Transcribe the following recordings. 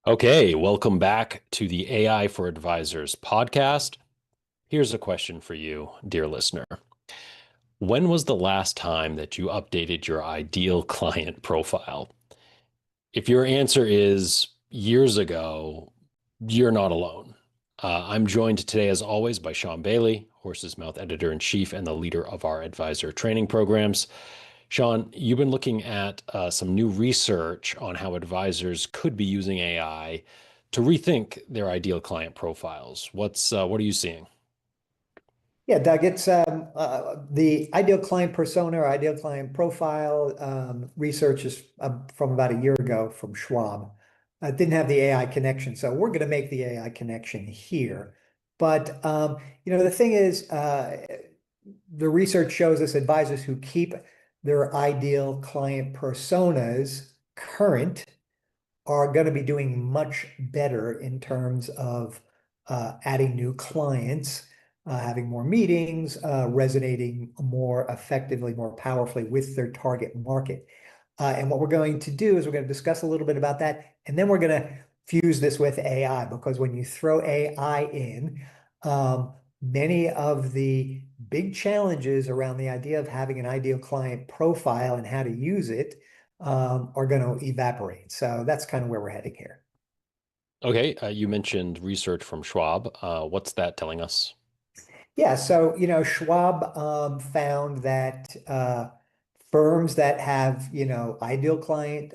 Okay, welcome back to the AI for Advisors podcast. Here's a question for you, dear listener. When was the last time that you updated your ideal client profile? If your answer is years ago, you're not alone. I'm joined today, as always, by Sean Bailey, Horse's Mouth Editor-in-Chief and the leader of our advisor training programs. Sean, you've been looking at some new research on how advisors could be using AI to rethink their ideal client profiles. What are you seeing? Yeah, Doug, it's the ideal client persona or ideal client profile research is from about a year ago from Schwab. It didn't have the AI connection, so we're going to make the AI connection here. But the thing is, the research shows us advisors who keep their ideal client personas current are going to be doing much better in terms of adding new clients, having more meetings, resonating more effectively, more powerfully with their target market. And what we're going to do is we're going to discuss a little bit about that, and then we're going to fuse this with AI, because when you throw AI in, many of the big challenges around the idea of having an ideal client profile and how to use it are going to evaporate. So that's kind of where we're heading here. Okay, you mentioned research from Schwab. What's that telling us? Yeah, so Schwab found that firms that have ideal client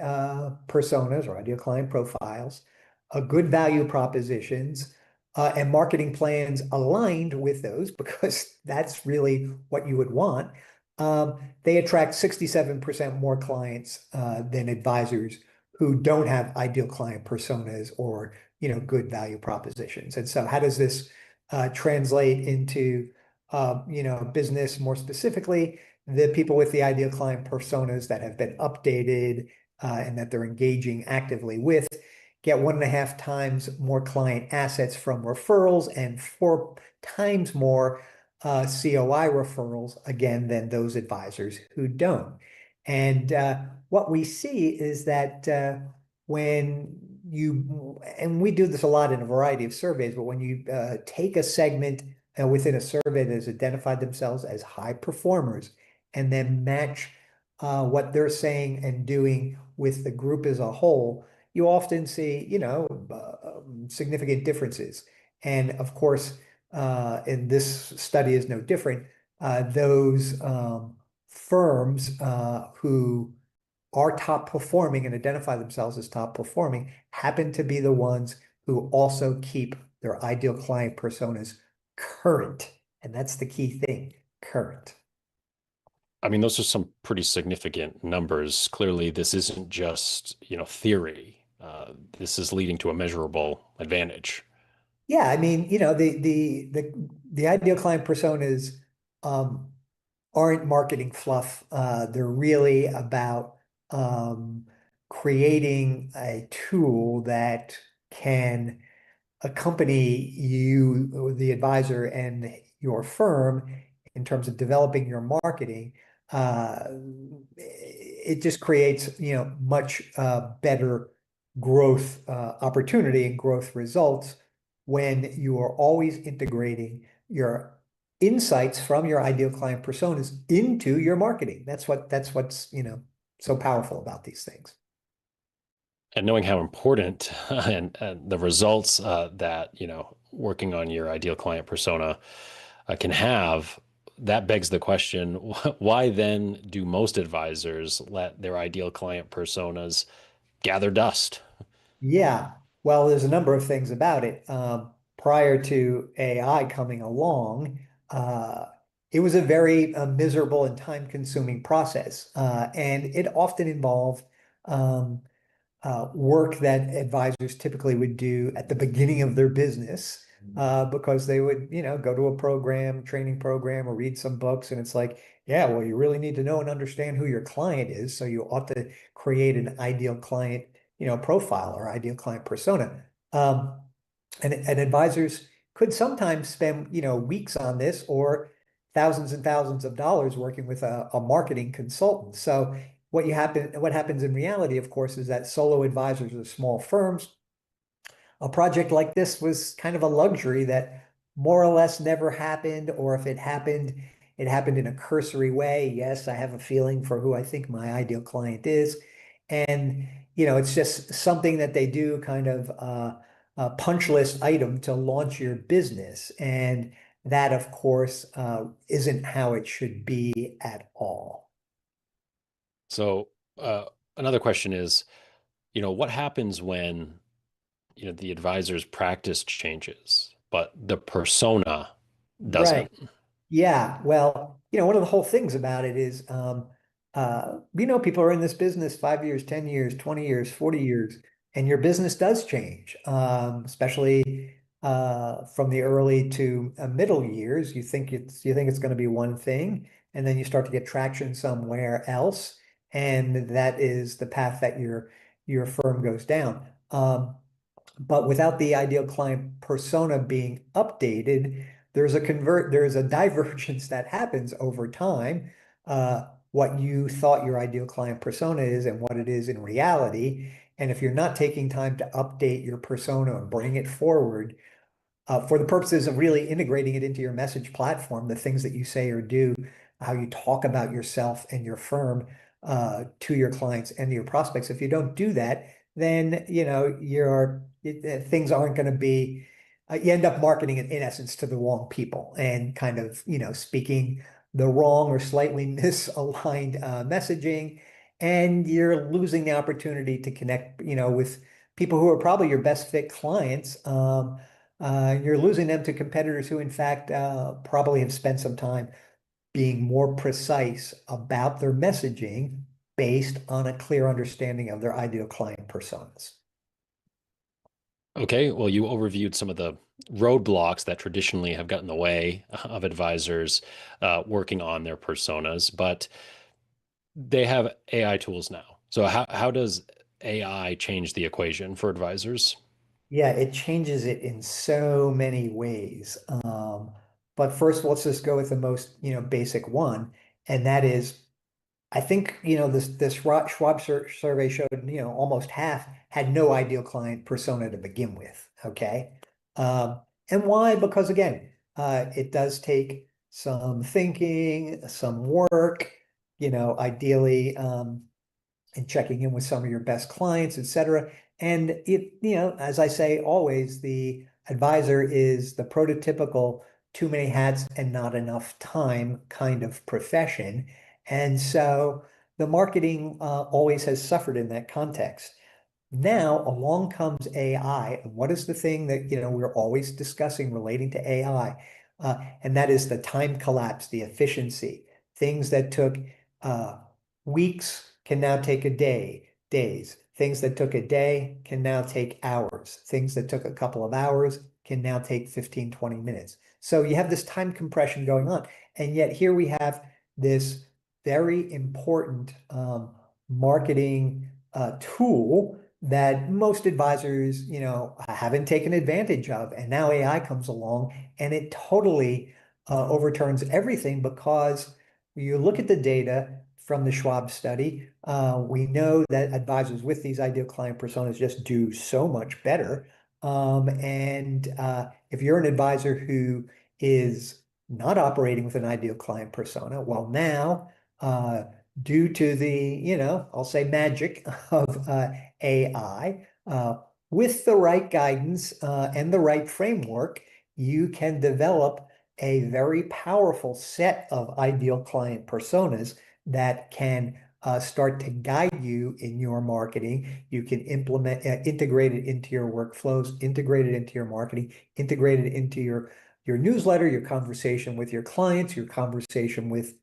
personas or ideal client profiles, good value propositions, and marketing plans aligned with those, because that's really what you would want. They attract 67% more clients than advisors who don't have ideal client personas or good value propositions. And so, how does this translate into business more specifically? The people with the ideal client personas that have been updated and that they're engaging actively with get 1.5 times more client assets from referrals and 4 times more COI referrals, again, than those advisors who don't. And what we see is that and we do this a lot in a variety of surveys, but when you take a segment within a survey that has identified themselves as high performers and then match what they're saying and doing with the group as a whole, you often see, significant differences. And of course, and this study is no different, those firms who are top performing and identify themselves as top performing happen to be the ones who also keep their ideal client personas current. And that's the key thing, current. I mean, those are some pretty significant numbers. Clearly, this isn't just, theory. This is leading to a measurable advantage. Yeah, I mean, the ideal client personas um, aren't marketing fluff. They're really about creating a tool that can accompany you, the advisor, and your firm in terms of developing your marketing. Uh, it just creates, much better growth opportunity and growth results when you are always integrating your insights from your ideal client personas into your marketing. That's what's, so powerful about these things. And knowing how important and the results that, working on your ideal client persona can have, that begs the question, why then do most advisors let their ideal client personas gather dust? Yeah, well, there's a number of things about it. Prior to AI coming along, it was a very miserable and time-consuming process, and it often involved um, work that advisors typically would do at the beginning of their business, because they would, go to a program, training program, or read some books, and it's like, yeah, well, you really need to know and understand who your client is, so you ought to create an ideal client, profile or ideal client persona. And advisors could sometimes spend, weeks on this, or thousands and thousands of dollars working with a marketing consultant. So what happens in reality, of course, is that solo advisors are small firms a project like this was kind of a luxury that more or less never happened, or if it happened in a cursory way. Yes, I have a feeling for who I think my ideal client is. And, it's just something that they do kind of a punch list item to launch your business. And that, of course, isn't how it should be at all. So, another question is, what happens when, the advisor's practice changes, but the persona Right. doesn't? Yeah, well, one of the whole things about it is, people are in this business 5 years, 10 years, 20 years, 40 years, and your business does change, especially from the early to middle years. You think it's going to be one thing, and then you start to get traction somewhere else, and that is the path that your firm goes down. But without the ideal client persona being updated, there's a divergence that happens over time. What you thought your ideal client persona is and what it is in reality. And if you're not taking time to update your persona and bring it forward, for the purposes of really integrating it into your message platform, the things that you say or do, how you talk about yourself and your firm to your clients and your prospects. If you don't do that, then things aren't going to be. You end up marketing it in essence to the wrong people and kind of speaking the wrong or slightly misaligned messaging, and you're losing the opportunity to connect with people who are probably your best fit clients. You're losing them to competitors who, in fact, probably have spent some time being more precise about their messaging based on a clear understanding of their ideal client personas. Okay, well, you overviewed some of the roadblocks that traditionally have gotten in the way of advisors working on their personas, but they have AI tools now. So how does AI change the equation for advisors? Yeah, it changes it in so many ways. But first, let's just go with the most, basic one, and that is I think, this Schwab survey showed, almost half had no ideal client persona to begin with. Okay. And why? Because again, it does take some thinking, some work, ideally, and checking in with some of your best clients, et cetera. And as I say, always the advisor is the prototypical too many hats and not enough time kind of profession. And so the marketing always has suffered in that context. Now along comes AI, and what is the thing that we're always discussing relating to AI? And that is the time collapse, the efficiency. Things that took uh, weeks can now take a day, days. Things that took a day can now take hours. Things that took a couple of hours can now take 15, 20 minutes. So you have this time compression going on. And yet here we have this very important marketing tool that most advisors, haven't taken advantage of. And now AI comes along and it totally overturns everything, because you look at the data from the Schwab study, we know that advisors with these ideal client personas just do so much better. And if you're an advisor who is not operating with an ideal client persona, well, now, due to the, I'll say magic of AI, with the right guidance and the right framework, you can develop a very powerful set of ideal client personas that can start to guide you in your marketing. You can integrate it into your workflows, integrate it into your marketing, integrate it into your newsletter, your conversation with your clients, your conversation with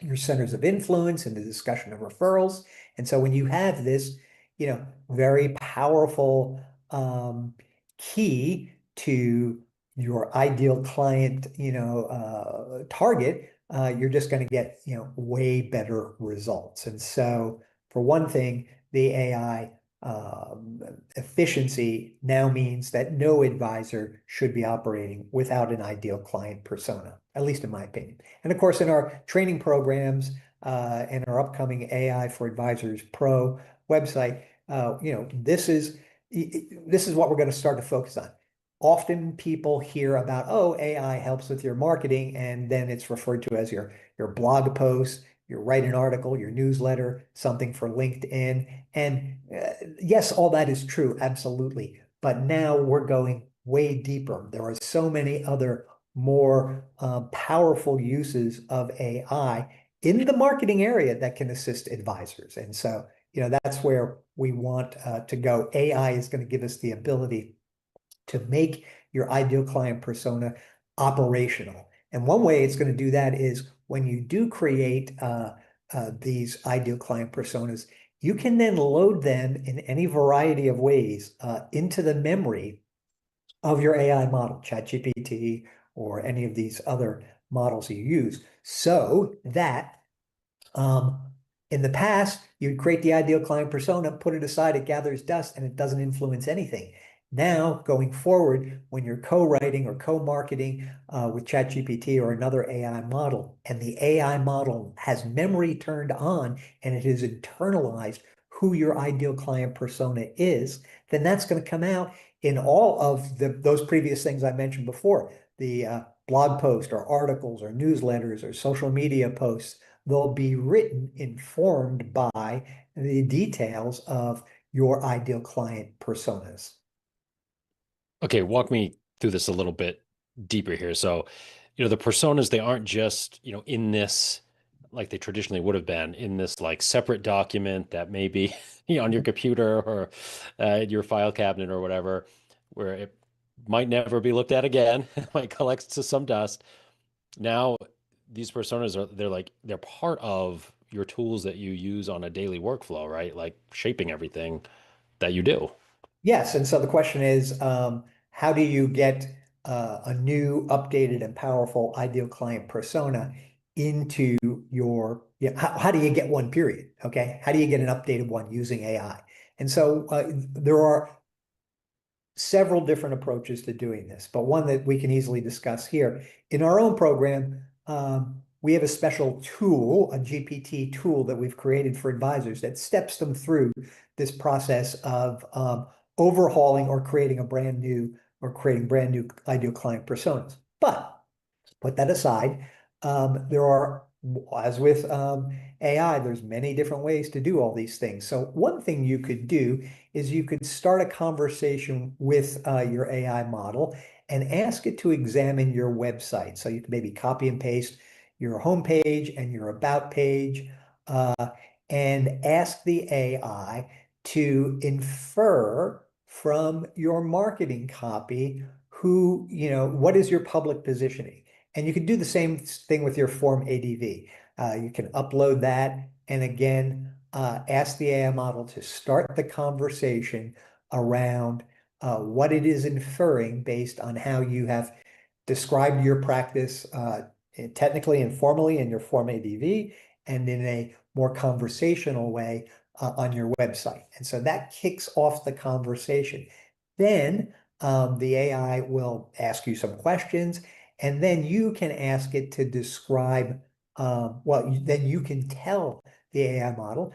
your centers of influence, and the discussion of referrals. And so when you have this, very powerful key to your ideal client, target, you're just going to get, way better results. And so for one thing, the AI efficiency now means that no advisor should be operating without an ideal client persona, at least in my opinion. And of course, in our training programs and our upcoming AI for Advisors Pro website, this is this is what we're going to start to focus on. Often people hear about, oh, AI helps with your marketing, and then it's referred to as your blog post, your write an article, your newsletter, something for LinkedIn. And yes, all that is true, absolutely. But now we're going way deeper. There are so many other more powerful uses of AI in the marketing area that can assist advisors. And so, that's where we want to go. AI is going to give us the ability to make your ideal client persona operational. And one way it's going to do that is when you do create these ideal client personas, you can then load them in any variety of ways into the memory of your AI model, ChatGPT, or any of these other models you use, so that um, in the past, you'd create the ideal client persona, put it aside, it gathers dust, and it doesn't influence anything. Now, going forward, when you're co-writing or co-marketing with ChatGPT or another AI model, and the AI model has memory turned on and it has internalized who your ideal client persona is, then that's going to come out in all of those previous things I mentioned before, the blog post or articles or newsletters or social media posts. They'll be written informed by the details of your ideal client personas. Okay, walk me through this a little bit deeper here. So, the personas, they aren't just, in this, like they traditionally would have been, in this like separate document that may be on your computer or your file cabinet or whatever, where it might never be looked at again, might collect to some dust. Now, these personas they're part of your tools that you use on a daily workflow, right? Like shaping everything that you do. Yes, and so the question is, how do you get a new, updated, and powerful ideal client persona into your, how do you get one, period? Okay, how do you get an updated one using AI? And so there are several different approaches to doing this, but one that we can easily discuss here. In our own program, we have a special tool, a GPT tool that we've created for advisors that steps them through this process of overhauling or creating brand new ideal client personas. But put that aside. There are, as with AI, there's many different ways to do all these things. So one thing you could do is you could start a conversation with your AI model and ask it to examine your website. So you can maybe copy and paste your homepage and your about page uh, and ask the AI to infer from your marketing copy what is your public positioning? And you can do the same thing with your Form ADV. You can upload that and again, ask the AI model to start the conversation around what it is inferring based on how you have described your practice technically and formally in your Form ADV and in a more conversational way on your website. And so that kicks off the conversation. Then the AI will ask you some questions, and then you can ask it to describe, then you can tell the AI model,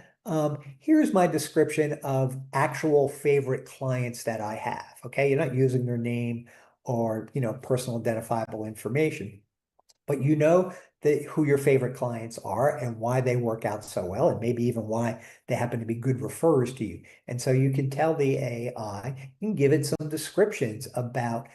here's my description of actual favorite clients that I have. Okay, you're not using their name or, personal identifiable information, but you know who your favorite clients are and why they work out so well, and maybe even why they happen to be good referrers to you. And so you can tell the AI, you can give it some descriptions about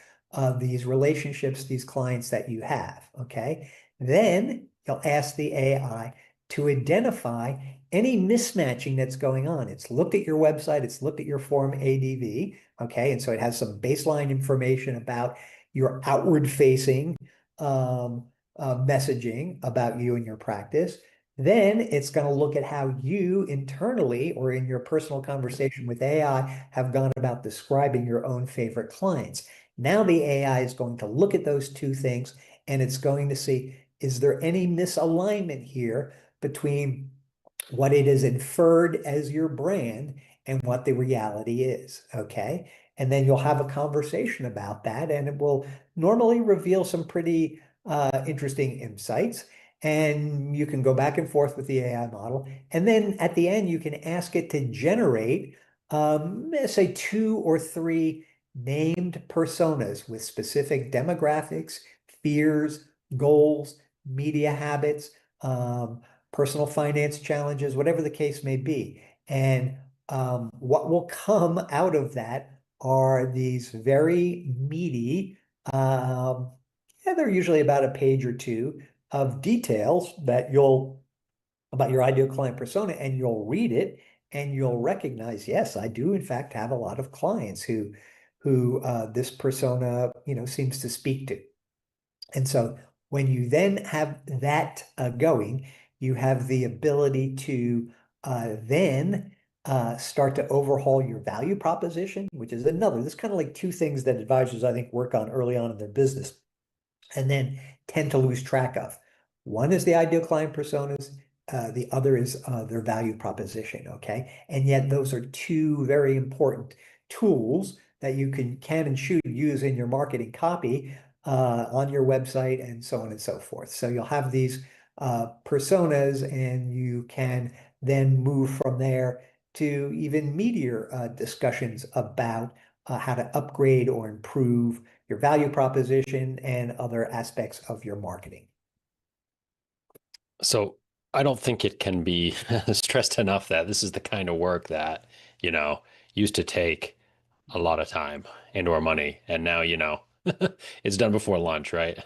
these relationships, these clients that you have. Okay. Then you'll ask the AI to identify any mismatching that's going on. It's looked at your website, it's looked at your Form ADV. Okay. And so it has some baseline information about your outward facing um, messaging about you and your practice. Then it's going to look at how you internally or in your personal conversation with AI have gone about describing your own favorite clients. Now the AI is going to look at those two things and it's going to see, is there any misalignment here between what it is inferred as your brand and what the reality is? Okay. And then you'll have a conversation about that, and it will normally reveal some pretty interesting insights. And you can go back and forth with the AI model. And then at the end, you can ask it to generate Let's say two or three named personas with specific demographics, fears, goals, media habits, um, personal finance challenges, whatever the case may be. And what will come out of that are these very meaty, um, yeah, they're usually about a page or two of details that you'll about your ideal client persona, and you'll read it and you'll recognize, yes, I do in fact have a lot of clients who this persona, seems to speak to. And so when you then have that going, you have the ability to then start to overhaul your value proposition, which is another. There's kind of like two things that advisors, I think, work on early on in their business and then tend to lose track of. One is the ideal client personas. The other is their value proposition. Okay. And yet those are two very important tools that you can and should use in your marketing copy on your website and so on and so forth. So you'll have these personas and you can then move from there to even meatier discussions about how to upgrade or improve your value proposition and other aspects of your marketing. So I don't think it can be stressed enough that this is the kind of work that, you know, used to take a lot of time and or money. And now, it's done before lunch, right?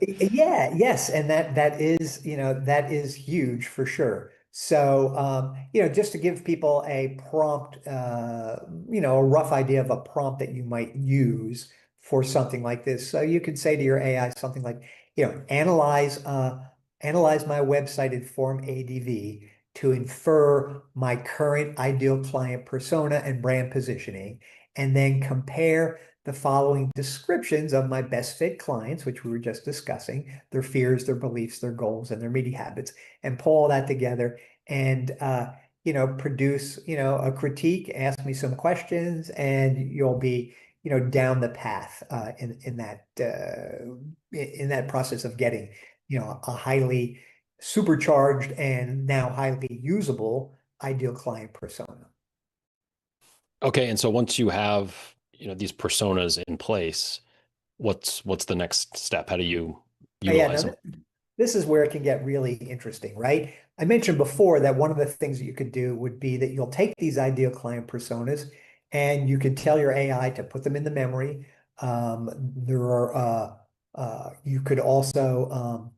Yeah, yes, and that is, that is huge for sure. So, just to give people a prompt, a rough idea of a prompt that you might use for something like this. So you could say to your AI something like, analyze my website in Form ADV to infer my current ideal client persona and brand positioning, and then compare the following descriptions of my best fit clients, which we were just discussing, their fears, their beliefs, their goals, and their media habits, and pull all that together and produce, a critique, ask me some questions, and you'll be, down the path in that process of getting, a highly supercharged and now highly usable ideal client persona. Okay, and so once you have, these personas in place, what's the next step? How do you Yeah, utilize now them? this is where it can get really interesting, right? I mentioned before that one of the things that you could do would be that you'll take these ideal client personas and you can tell your AI to put them in the memory. There are you could also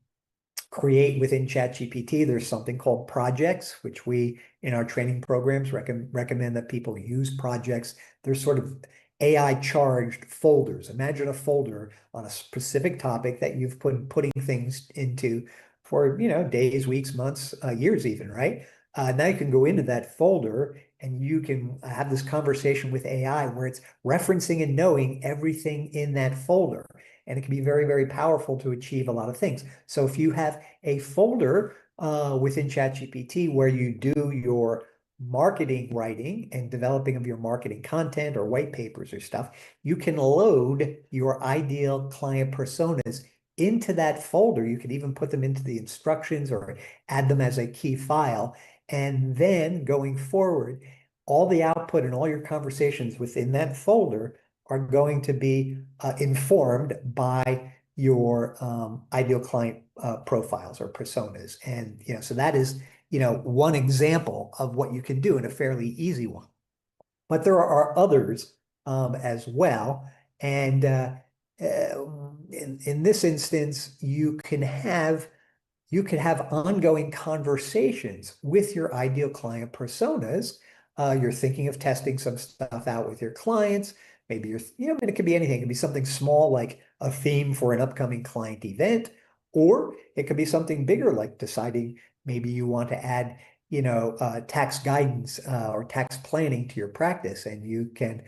create within ChatGPT. There's something called projects, which we in our training programs recommend that people use projects. They're sort of AI charged folders. Imagine a folder on a specific topic that you've putting things into for, days, weeks, months, years even, right? Now you can go into that folder and you can have this conversation with AI where it's referencing and knowing everything in that folder. And it can be very, very powerful to achieve a lot of things. So if you have a folder within ChatGPT where you do your marketing writing and developing of your marketing content or white papers or stuff, you can load your ideal client personas into that folder. You can even put them into the instructions or add them as a key file. And then going forward, all the output and all your conversations within that folder are going to be informed by your ideal client profiles or personas. And, so that is, one example of what you can do in a fairly easy one. But there are others as well. And in this instance, you could have ongoing conversations with your ideal client personas. You're thinking of testing some stuff out with your clients. Maybe and it could be anything. It could be something small like a theme for an upcoming client event, or it could be something bigger like deciding maybe you want to add, tax guidance or tax planning to your practice, and you can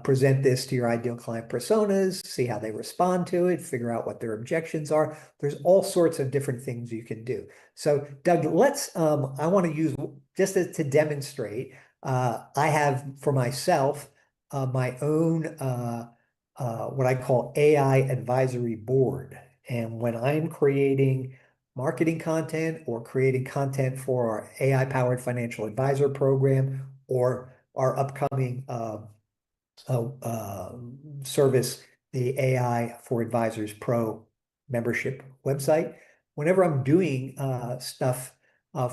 present this to your ideal client personas, see how they respond to it, figure out what their objections are. There's all sorts of different things you can do. So, Doug, I want to use just to demonstrate, I have for myself my own what I call AI advisory board. And when I'm creating marketing content or creating content for our AI powered financial advisor program or our upcoming service, the AI for Advisors Pro membership website. Whenever I'm doing stuff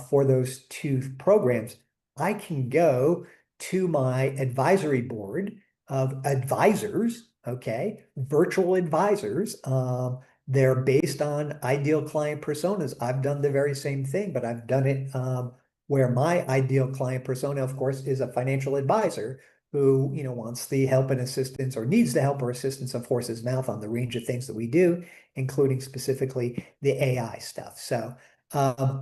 for those two programs, I can go to my advisory board of advisors, okay, virtual advisors. They're based on ideal client personas. I've done the very same thing, but I've done it where my ideal client persona, of course, is a financial advisor who, wants the help and assistance or needs the help or assistance of horse's mouth on the range of things that we do, including specifically the AI stuff. So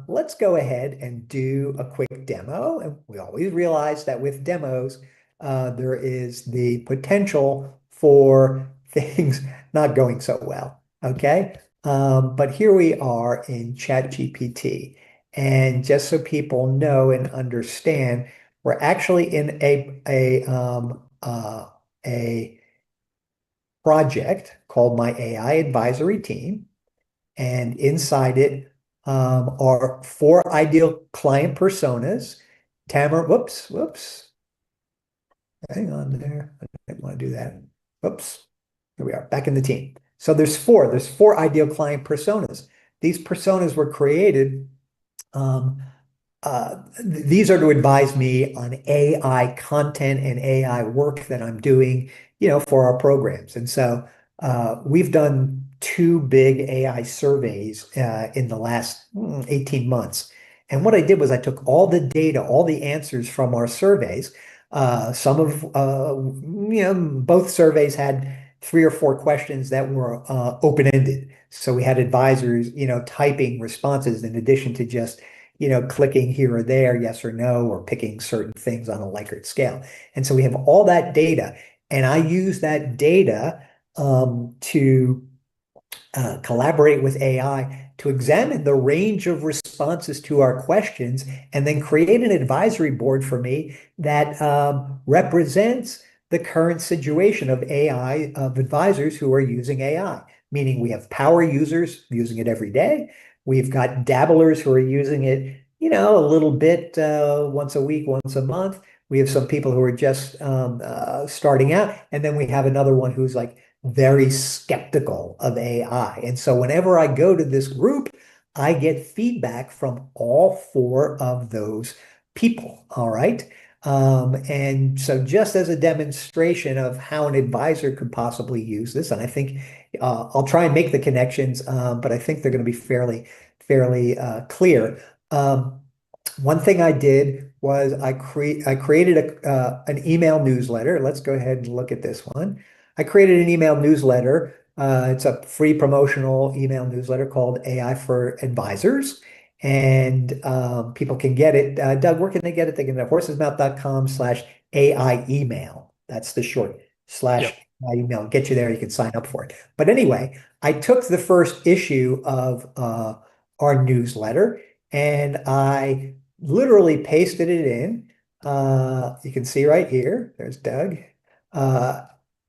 let's go ahead and do a quick demo. And we always realize that with demos, there is the potential for things not going so well. Okay. But here we are in ChatGPT. And just so people know and understand, we're actually in a project called my AI advisory team, and inside it are four ideal client personas. Tamara, whoops, hang on there. I didn't want to do that. Whoops, here we are, back in the team. So there's four ideal client personas. These personas were created these are to advise me on AI content and AI work that I'm doing, for our programs. And so we've done two big AI surveys in the last 18 months. And what I did was I took all the data, all the answers from our surveys. Some of, both surveys had three or four questions that were open-ended. So we had advisors, typing responses in addition to just clicking here or there, yes or no, or picking certain things on a Likert scale. And so we have all that data, and I use that data to collaborate with AI to examine the range of responses to our questions and then create an advisory board for me that represents the current situation of AI, of advisors who are using AI, meaning we have power users using it every day. We've got dabblers who are using it, a little bit once a week, once a month. We have some people who are just starting out. And then we have another one who's like very skeptical of AI. And so whenever I go to this group, I get feedback from all four of those people. All right. And so just as a demonstration of how an advisor could possibly use this, and I think I'll try and make the connections, but I think they're going to be fairly clear. One thing I did was I created an email newsletter. Let's go ahead and look at this one. I created an email newsletter. It's a free promotional email newsletter called AI for Advisors. And people can get it. Doug, where can they get it? They can go to horsesmouth.com/AI email. That's the short slash Yep. AI email. Get you there. You can sign up for it. But anyway, I took the first issue of our newsletter and I literally pasted it in. You can see right here. There's Doug. Uh,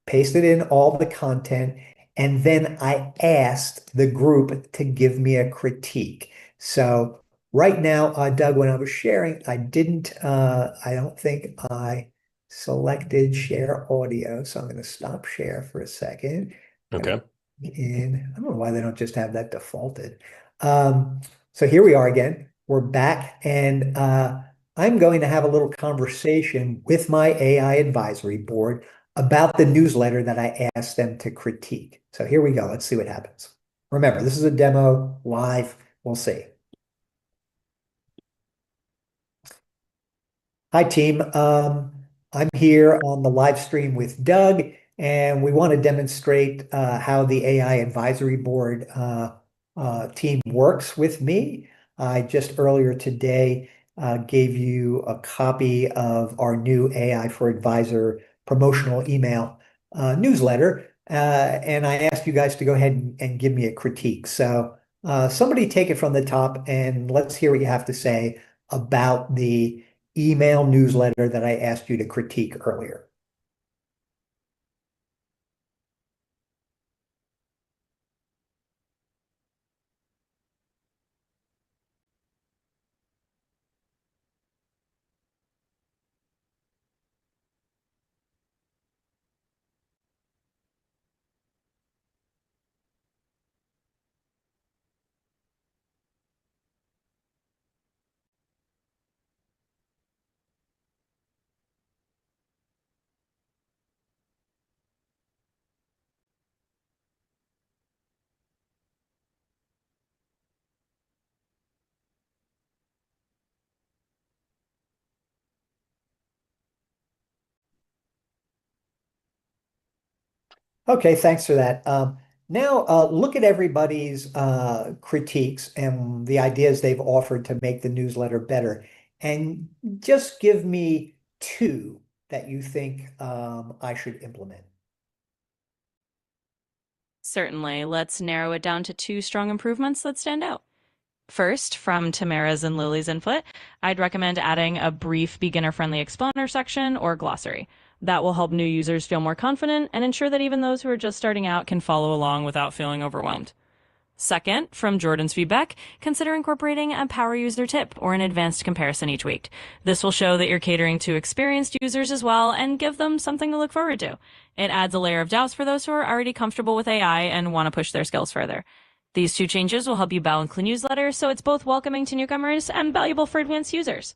Pasted in all the content, and then I asked the group to give me a critique. So right now, Doug, when I was sharing, I don't think I selected share audio. So I'm going to stop share for a second. Okay. I don't know why they don't just have that defaulted. So here we are again. We're back, and I'm going to have a little conversation with my AI advisory board about the newsletter that I asked them to critique. So here we go. Let's see what happens. Remember, this is a demo live. We'll see. Hi, team. I'm here on the live stream with Doug, and we want to demonstrate how the AI advisory board team works with me. I just earlier today gave you a copy of our new AI for Advisor promotional email newsletter, and I asked you guys to go ahead and give me a critique. So somebody take it from the top, and let's hear what you have to say about the email newsletter that I asked you to critique earlier. Okay, thanks for that. Now, look at everybody's critiques and the ideas they've offered to make the newsletter better, and just give me two that you think I should implement. Certainly. Let's narrow it down to two strong improvements that stand out. First, from Tamara's and Lily's input, I'd recommend adding a brief beginner friendly explainer section or glossary. That will help new users feel more confident and ensure that even those who are just starting out can follow along without feeling overwhelmed. Second, from Jordan's feedback, consider incorporating a power user tip or an advanced comparison each week. This will show that you're catering to experienced users as well and give them something to look forward to. It adds a layer of doubts for those who are already comfortable with AI and want to push their skills further. These two changes will help you balance the newsletter so it's both welcoming to newcomers and valuable for advanced users.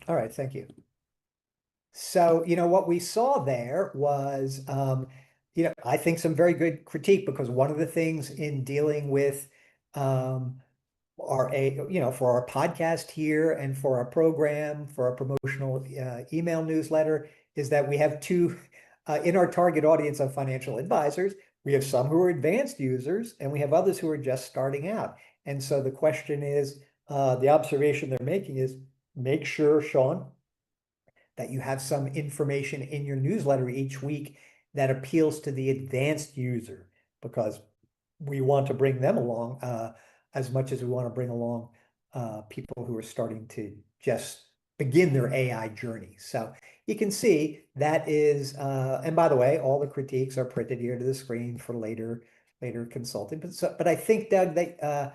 All right, thank you. So, what we saw there was, I think some very good critique because one of the things in dealing with um, for our podcast here and for our program, for our promotional email newsletter, is that we have two in our target audience of financial advisors. We have some who are advanced users, and we have others who are just starting out. And so the question is, the observation they're making is, make sure, Sean, that you have some information in your newsletter each week that appeals to the advanced user, because we want to bring them along as much as we want to bring along people who are starting to just begin their AI journey. So you can see that is, and by the way, all the critiques are printed here to the screen for later consulting. But I think, Doug, that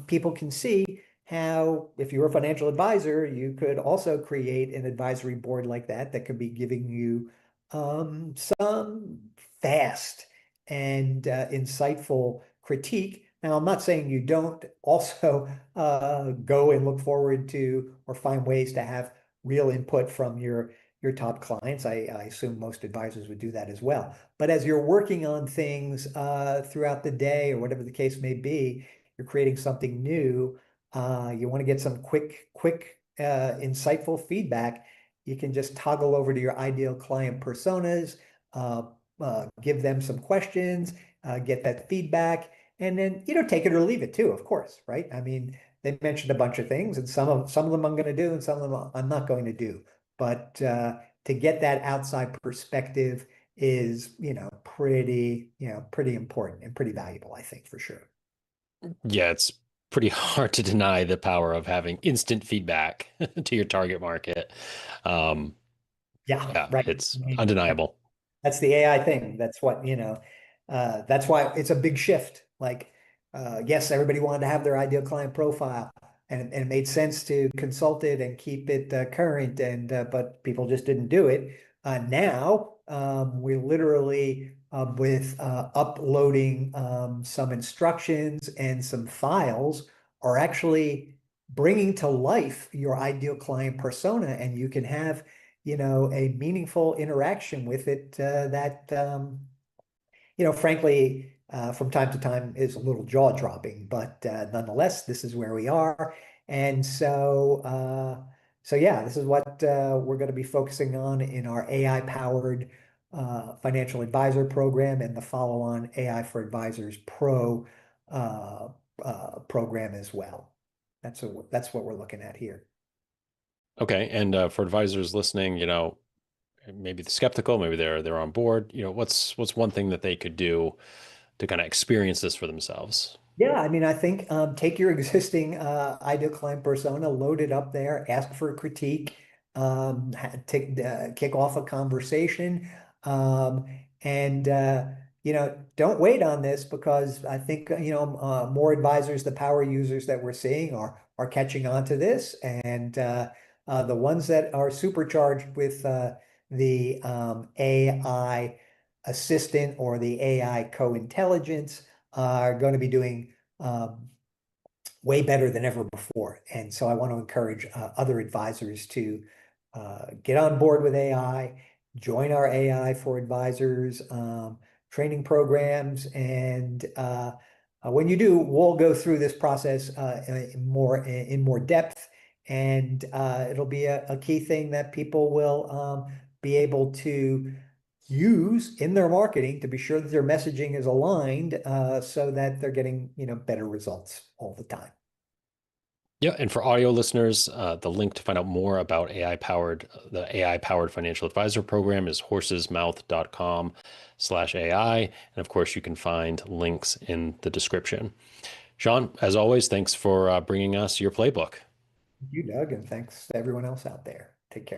people can see how, if you're a financial advisor, you could also create an advisory board like that could be giving you some fast and insightful critique. Now, I'm not saying you don't also go and look forward to or find ways to have real input from your top clients. I assume most advisors would do that as well. But as you're working on things throughout the day or whatever the case may be, you're creating something new. You want to get some quick, insightful feedback. You can just toggle over to your ideal client personas, uh, give them some questions, get that feedback, and then take it or leave it too, of course, right? I mean, they mentioned a bunch of things, and some of them I'm going to do, and some of them I'm not going to do. But to get that outside perspective is, pretty important and pretty valuable, I think, for sure. Yeah, it's pretty hard to deny the power of having instant feedback to your target market. Um, Yeah, yeah, right. it's I mean, undeniable. that's the AI thing. That's what, that's why it's a big shift. Like, yes, everybody wanted to have their ideal client profile, and it made sense to consult it and keep it current, and but people just didn't do it. Now, we literally, with uploading some instructions and some files, are actually bringing to life your ideal client persona, and you can have a meaningful interaction with it that, frankly, from time to time is a little jaw-dropping, but nonetheless, this is where we are. And so yeah, this is what we're going to be focusing on in our AI-powered financial advisor program and the follow-on AI for Advisors Pro uh, program as well. That's what we're looking at here. Okay, and for advisors listening, maybe they're skeptical, maybe they're on board. What's one thing that they could do to kind of experience this for themselves? Yeah, I mean, I think take your existing ideal client persona, load it up there, ask for a critique, kick off a conversation, um, and don't wait on this, because I think more advisors, the power users that we're seeing, are catching on to this, and the ones that are supercharged with the AI assistant or the AI co-intelligence are going to be doing way better than ever before. And so I want to encourage other advisors to get on board with AI, join our AI for advisors training programs. And when you do, we'll go through this process in more depth. And it'll be a key thing that people will be able to use in their marketing to be sure that their messaging is aligned so that they're getting, better results all the time. Yeah, and for audio listeners, the link to find out more about the AI-powered financial advisor program is horsesmouth.com/AI. And of course, you can find links in the description. Sean, as always, thanks for bringing us your playbook. You, Doug, and thanks to everyone else out there. Take care.